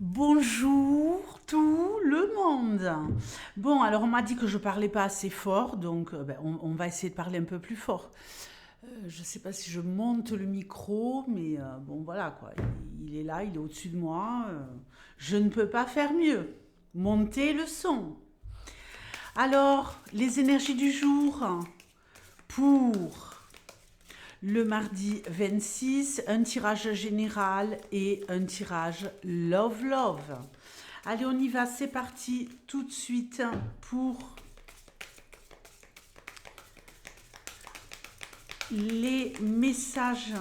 Bonjour tout le monde. Bon, alors on m'a dit que je parlais pas assez fort, donc on va essayer de parler un peu plus fort. Je sais pas si je monte le micro, mais bon voilà quoi, il est là, il est au-dessus de moi. Je ne peux pas faire mieux. Monter le son. Alors, les énergies du jour pour le mardi 26, un tirage général et un tirage Love Love. Allez, on y va, c'est parti tout de suite pour les messages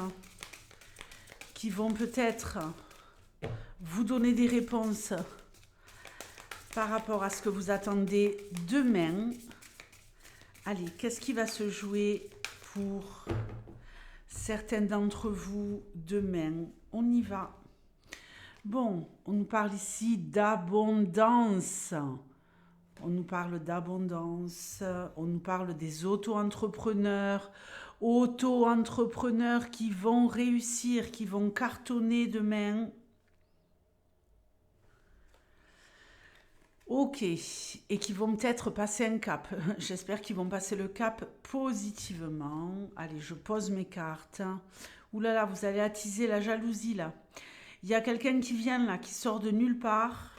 qui vont peut-être vous donner des réponses par rapport à ce que vous attendez demain. Allez, qu'est-ce qui va se jouer pour certains d'entre vous demain? On y va. Bon, on nous parle ici d'abondance. On nous parle d'abondance, on nous parle des auto-entrepreneurs, auto-entrepreneurs qui vont réussir, qui vont cartonner demain. Ok, et qui vont peut-être passer un cap. J'espère qu'ils vont passer le cap positivement. Allez, je pose mes cartes. Ouh là là, vous allez attiser la jalousie là. Il y a quelqu'un qui vient là, qui sort de nulle part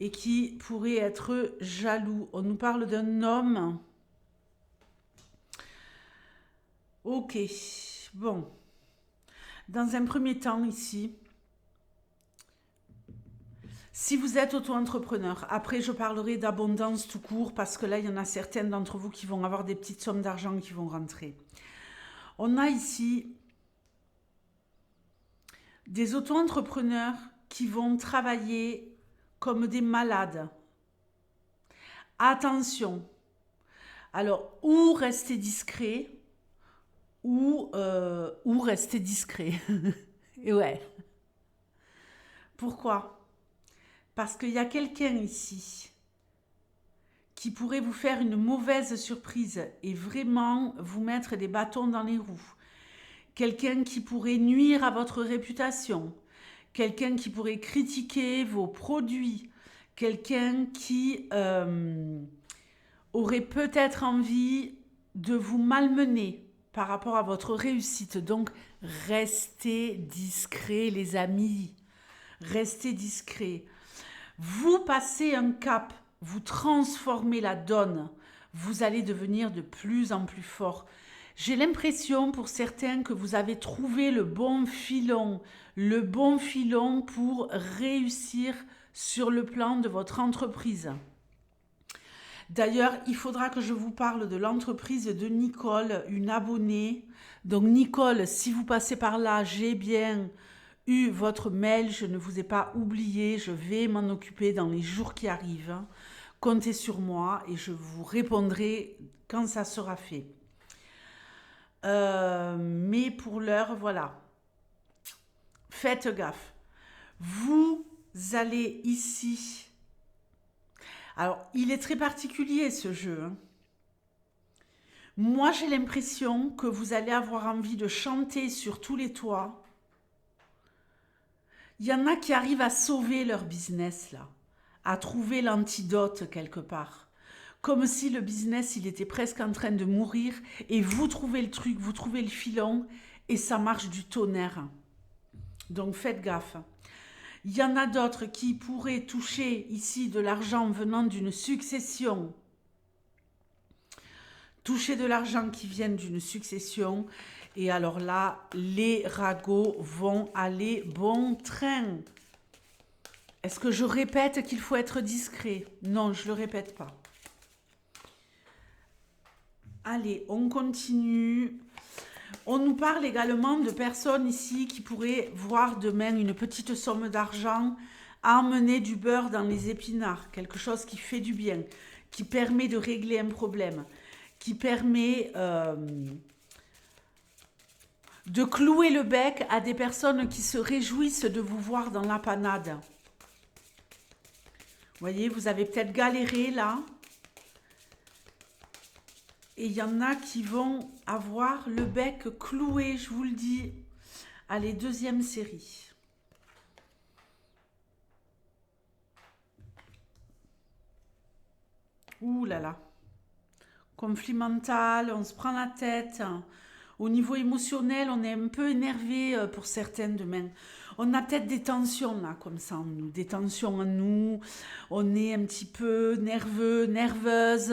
et qui pourrait être jaloux. On nous parle d'un homme. Ok, bon. Dans un premier temps ici, si vous êtes auto-entrepreneur, après je parlerai d'abondance tout court parce que là il y en a certaines d'entre vous qui vont avoir des petites sommes d'argent qui vont rentrer. On a ici des auto-entrepreneurs qui vont travailler comme des malades. Attention, alors ou rester discret ou rester discret. Et ouais, pourquoi? Parce qu'il y a quelqu'un ici qui pourrait vous faire une mauvaise surprise et vraiment vous mettre des bâtons dans les roues. Quelqu'un qui pourrait nuire à votre réputation. Quelqu'un qui pourrait critiquer vos produits. Quelqu'un qui aurait peut-être envie de vous malmener par rapport à votre réussite. Donc, restez discrets, les amis. Restez discrets. Vous passez un cap, vous transformez la donne, vous allez devenir de plus en plus fort. J'ai l'impression pour certains que vous avez trouvé le bon filon pour réussir sur le plan de votre entreprise. D'ailleurs, il faudra que je vous parle de l'entreprise de Nicole, une abonnée. Donc Nicole, si vous passez par là, j'ai bien eu votre mail, je ne vous ai pas oublié, je vais m'en occuper dans les jours qui arrivent. Comptez sur moi et je vous répondrai quand ça sera fait. Mais pour l'heure, voilà. Faites gaffe. Vous allez ici. Alors, il est très particulier ce jeu, hein. Moi, j'ai l'impression que vous allez avoir envie de chanter sur tous les toits. Il y en a qui arrivent à sauver leur business là, à trouver l'antidote quelque part. Comme si le business, il était presque en train de mourir et vous trouvez le truc, vous trouvez le filon et ça marche du tonnerre. Donc faites gaffe. Il y en a d'autres qui pourraient toucher ici de l'argent venant d'une succession. Toucher de l'argent qui vient d'une succession. Et alors là, les ragots vont aller bon train. Est-ce que je répète qu'il faut être discret? Non, je ne le répète pas. Allez, on continue. On nous parle également de personnes ici qui pourraient voir demain une petite somme d'argent à emmener du beurre dans les épinards. Quelque chose qui fait du bien, qui permet de régler un problème, qui permet de clouer le bec à des personnes qui se réjouissent de vous voir dans la panade. Vous voyez, vous avez peut-être galéré là. Et il y en a qui vont avoir le bec cloué, je vous le dis. Allez, deuxième série. Ouh là là. Conflit mental, on se prend la tête. Au niveau émotionnel, on est un peu énervé pour certaines demain. On a peut-être des tensions là, comme ça, en nous, des tensions en nous. On est un petit peu nerveux, nerveuse.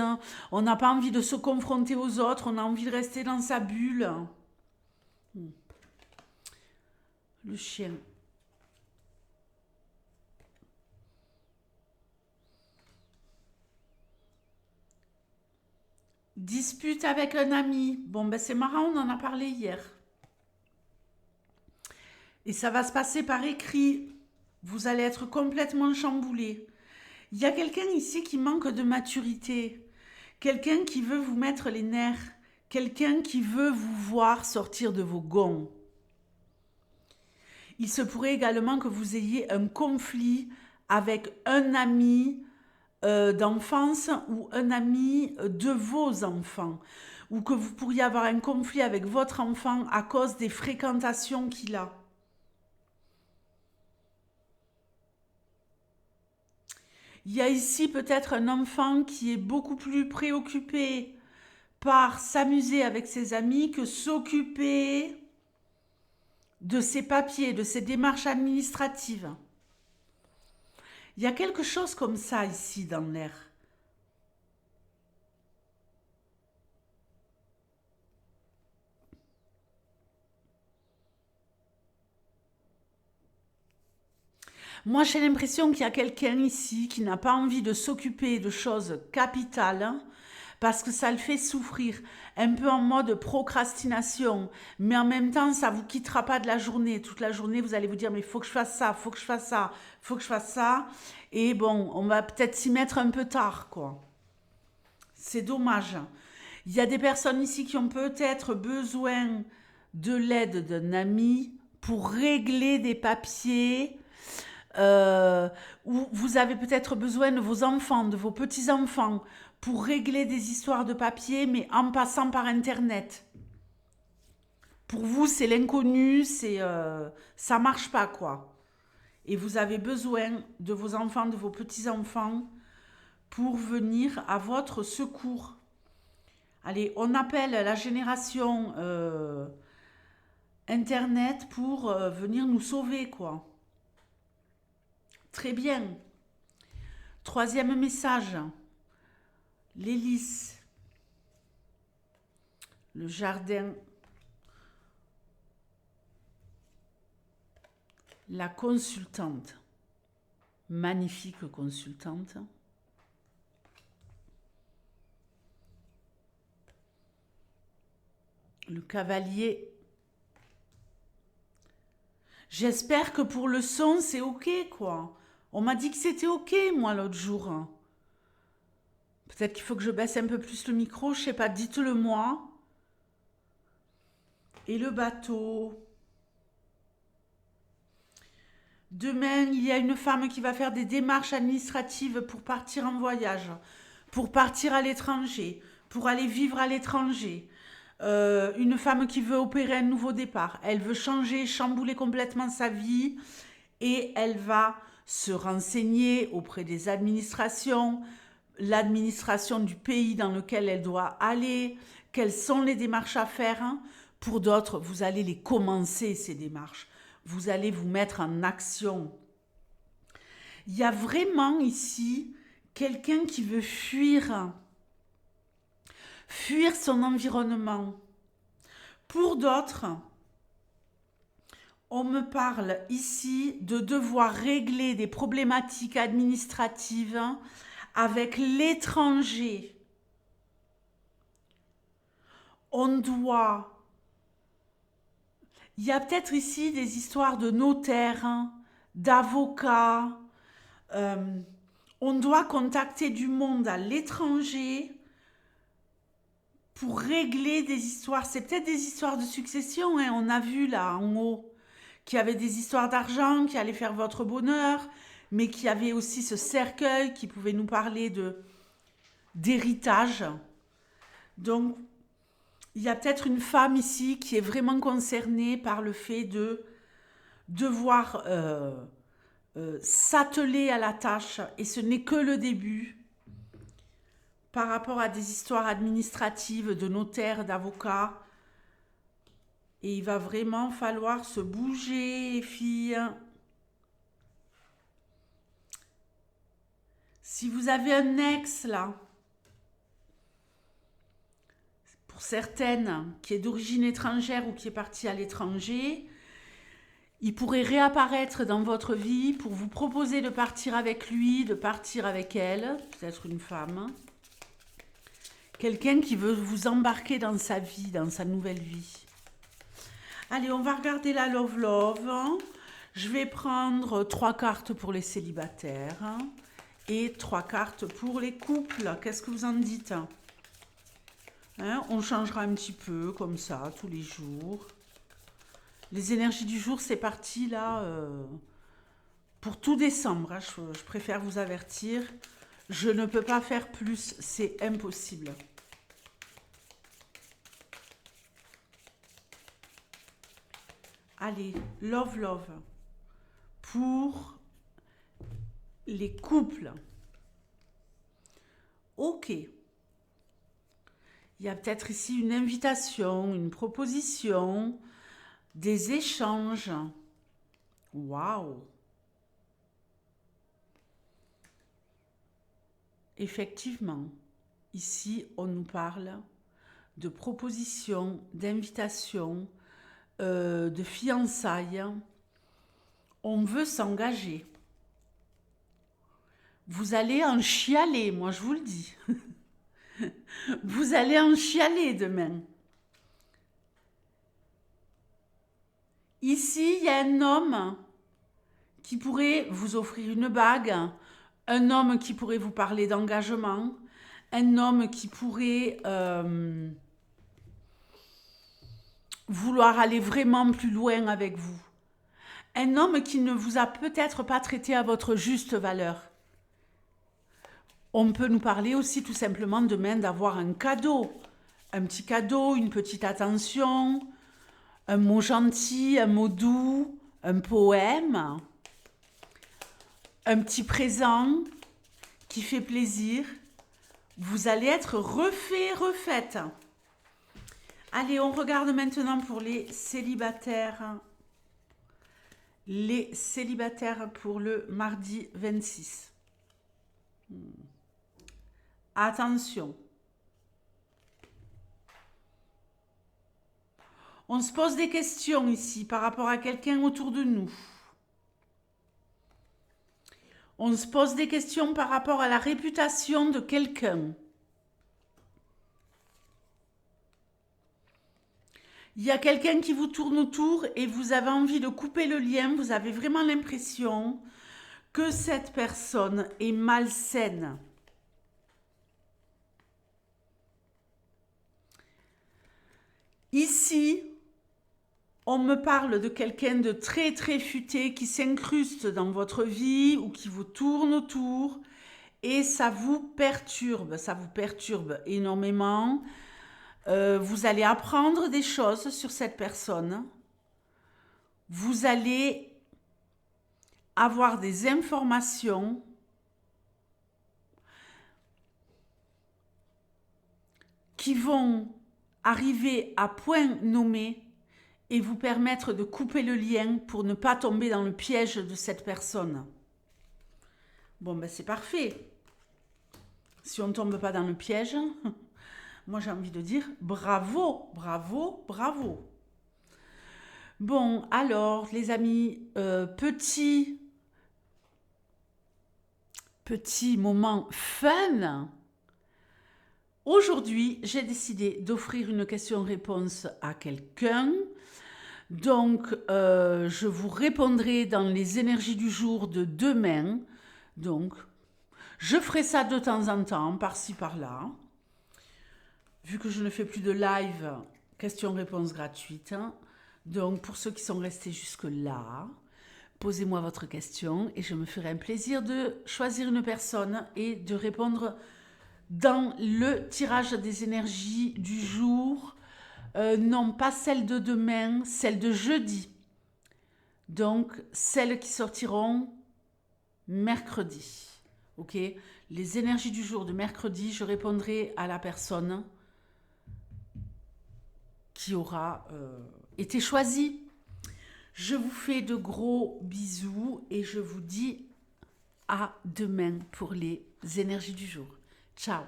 On n'a pas envie de se confronter aux autres. On a envie de rester dans sa bulle. Hmm. Le chien. Dispute avec un ami. Bon, ben c'est marrant, on en a parlé hier. Et ça va se passer par écrit. Vous allez être complètement chamboulé. Il y a quelqu'un ici qui manque de maturité. Quelqu'un qui veut vous mettre les nerfs. Quelqu'un qui veut vous voir sortir de vos gonds. Il se pourrait également que vous ayez un conflit avec un ami d'enfance ou un ami de vos enfants. Ou que vous pourriez avoir un conflit avec votre enfant à cause des fréquentations qu'il a. Il y a ici peut-être un enfant qui est beaucoup plus préoccupé par s'amuser avec ses amis que s'occuper de ses papiers, de ses démarches administratives. Il y a quelque chose comme ça ici dans l'air. Moi, j'ai l'impression qu'il y a quelqu'un ici qui n'a pas envie de s'occuper de choses capitales hein, parce que ça le fait souffrir, un peu en mode procrastination, mais en même temps, ça vous quittera pas de la journée. Toute la journée, vous allez vous dire, mais il faut que je fasse ça, il faut que je fasse ça, il faut que je fasse ça. Et bon, on va peut-être s'y mettre un peu tard, quoi. C'est dommage. Il y a des personnes ici qui ont peut-être besoin de l'aide d'un ami pour régler des papiers où vous avez peut-être besoin de vos enfants, de vos petits-enfants, pour régler des histoires de papier, mais en passant par Internet. Pour vous, c'est l'inconnu, ça marche pas, quoi. Et vous avez besoin de vos enfants, de vos petits-enfants, pour venir à votre secours. Allez, on appelle la génération Internet pour venir nous sauver, quoi. Très bien. Troisième message. L'hélice, le jardin, la consultante, magnifique consultante, le cavalier. J'espère que pour le son, c'est ok, quoi. On m'a dit que c'était ok, moi, l'autre jour. Peut-être qu'il faut que je baisse un peu plus le micro, je sais pas, dites-le moi. Et le bateau. Demain, il y a une femme qui va faire des démarches administratives pour partir en voyage, pour partir à l'étranger, pour aller vivre à l'étranger. Une femme qui veut opérer un nouveau départ. Elle veut changer, chambouler complètement sa vie et elle va se renseigner auprès des administrations, l'administration du pays dans lequel elle doit aller, quelles sont les démarches à faire. Hein. Pour d'autres, vous allez les commencer, ces démarches. Vous allez vous mettre en action. Il y a vraiment ici quelqu'un qui veut fuir son environnement. Pour d'autres, on me parle ici de devoir régler des problématiques administratives avec l'étranger. On doit... Il y a peut-être ici des histoires de notaires, hein, d'avocats. Euh, on doit contacter du monde à l'étranger pour régler des histoires. C'est peut-être des histoires de succession. Hein. On a vu là en haut qu'il y avait des histoires d'argent qui allaient faire votre bonheur, mais qu'il y avait aussi ce cercueil qui pouvait nous parler d'héritage. Donc, il y a peut-être une femme ici qui est vraiment concernée par le fait de devoir s'atteler à la tâche, et ce n'est que le début, par rapport à des histoires administratives, de notaires, d'avocats. Et il va vraiment falloir se bouger, les filles. Si vous avez un ex, là, pour certaines, qui est d'origine étrangère ou qui est parti à l'étranger, il pourrait réapparaître dans votre vie pour vous proposer de partir avec lui, de partir avec elle, peut-être une femme. Quelqu'un qui veut vous embarquer dans sa vie, dans sa nouvelle vie. Allez, on va regarder la Love Love. Je vais prendre 3 cartes pour les célibataires et 3 cartes pour les couples. Qu'est-ce que vous en dites? On changera un petit peu comme ça tous les jours. Les énergies du jour, c'est parti là pour tout décembre. Je préfère vous avertir. Je ne peux pas faire plus, c'est impossible. Allez, love, love. Pour les couples. Ok. Il y a peut-être ici une invitation, une proposition, des échanges. Waouh! Effectivement, ici, on nous parle de propositions, d'invitations, de fiançailles. On veut s'engager. Vous allez en chialer, moi je vous le dis. Vous allez en chialer demain. Ici, il y a un homme qui pourrait vous offrir une bague, un homme qui pourrait vous parler d'engagement, un homme qui pourrait vouloir aller vraiment plus loin avec vous. Un homme qui ne vous a peut-être pas traité à votre juste valeur. On peut nous parler aussi tout simplement demain d'avoir un cadeau. Un petit cadeau, une petite attention, un mot gentil, un mot doux, un poème, un petit présent qui fait plaisir. Vous allez être refait, refaite. Allez, on regarde maintenant pour les célibataires. Les célibataires pour le mardi 26. Attention. On se pose des questions ici par rapport à quelqu'un autour de nous. On se pose des questions par rapport à la réputation de quelqu'un. Il y a quelqu'un qui vous tourne autour et vous avez envie de couper le lien. Vous avez vraiment l'impression que cette personne est malsaine. Ici, on me parle de quelqu'un de très très futé qui s'incruste dans votre vie ou qui vous tourne autour et ça vous perturbe énormément. Vous allez apprendre des choses sur cette personne. Vous allez avoir des informations qui vont arriver à point nommé et vous permettre de couper le lien pour ne pas tomber dans le piège de cette personne. Bon, ben c'est parfait. Si on ne tombe pas dans le piège, moi j'ai envie de dire bravo, bravo, bravo. Bon, alors les amis, petit moment fun. Aujourd'hui, j'ai décidé d'offrir une question-réponse à quelqu'un. Donc, je vous répondrai dans les énergies du jour de demain. Donc, je ferai ça de temps en temps, par-ci, par-là. Vu que je ne fais plus de live, question-réponse gratuite. Donc, pour ceux qui sont restés jusque-là, posez-moi votre question et je me ferai un plaisir de choisir une personne et de répondre dans le tirage des énergies du jour. Non, pas celle de demain, celle de jeudi. Donc, celles qui sortiront mercredi. Ok ? les énergies du jour de mercredi, je répondrai à la personne qui aura été choisie. Je vous fais de gros bisous et je vous dis à demain pour les énergies du jour. Ciao!